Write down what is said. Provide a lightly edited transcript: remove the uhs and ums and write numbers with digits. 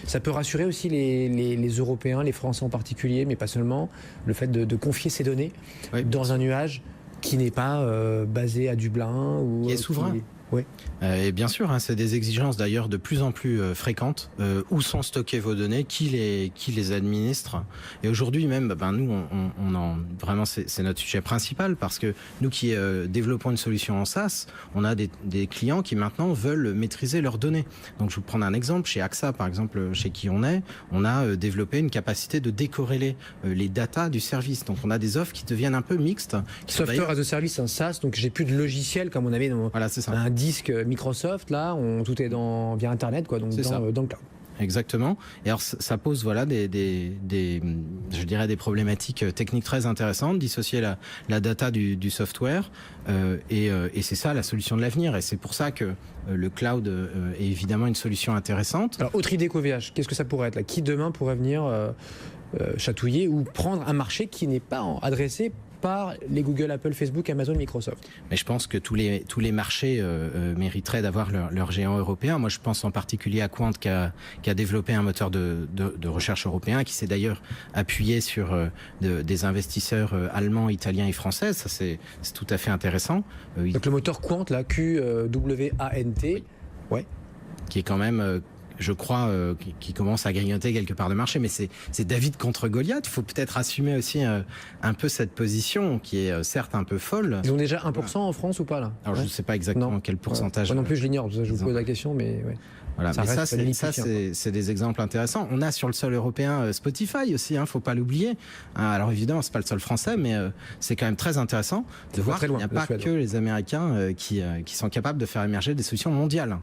Ça peut rassurer aussi les Européens, les Français en particulier, mais pas seulement, le fait de confier ces données dans un nuage qui n'est pas basé à Dublin ou qui est souverain. Oui. Et bien sûr, c'est des exigences d'ailleurs de plus en plus fréquentes. Où sont stockées vos données, qui les administre. Et aujourd'hui même, nous, vraiment, c'est notre sujet principal, parce que nous qui développons une solution en SaaS, on a des clients qui maintenant veulent maîtriser leurs données. Donc je vais vous prendre un exemple. Chez AXA, par exemple, chez qui on a développé une capacité de décorréler les datas du service. Donc on a des offres qui deviennent un peu mixtes. Software as a service, un SaaS, donc j'ai plus de logiciel comme on avait dans un disque Microsoft, là, tout est via Internet, quoi, donc dans le cloud. Exactement. Et alors ça pose je dirais des problématiques techniques très intéressantes, dissocier la data du software, et c'est ça la solution de l'avenir. Et c'est pour ça que le cloud est évidemment une solution intéressante. Alors autre idée qu'OVH, qu'est-ce que ça pourrait être là? Qui demain pourrait venir chatouiller ou prendre un marché qui n'est pas adressé par les Google, Apple, Facebook, Amazon, Microsoft? Mais je pense que tous les marchés mériteraient d'avoir leur géant européen. Moi, je pense en particulier à Quant qui a développé un moteur de recherche européen, qui s'est d'ailleurs appuyé sur des investisseurs allemands, italiens et français. Ça, c'est tout à fait intéressant. Donc le moteur Quant, là, Q-W-A-N-T, ouais. Qui est quand même... je crois, qui commence à grignoter quelque part de marché. Mais c'est David contre Goliath. Il faut peut-être assumer aussi un peu cette position qui est certes un peu folle. Ils ont déjà 1% en France ou pas là? Alors je ne sais pas exactement quel pourcentage. Moi non plus je l'ignore, je vous pose la question, mais ouais. Voilà, ça, c'est des exemples intéressants. On a sur le sol européen Spotify aussi, faut pas l'oublier. Alors évidemment, c'est pas le sol français, mais c'est quand même très intéressant de voir qu'il n'y a pas que les Américains qui sont capables de faire émerger des solutions mondiales.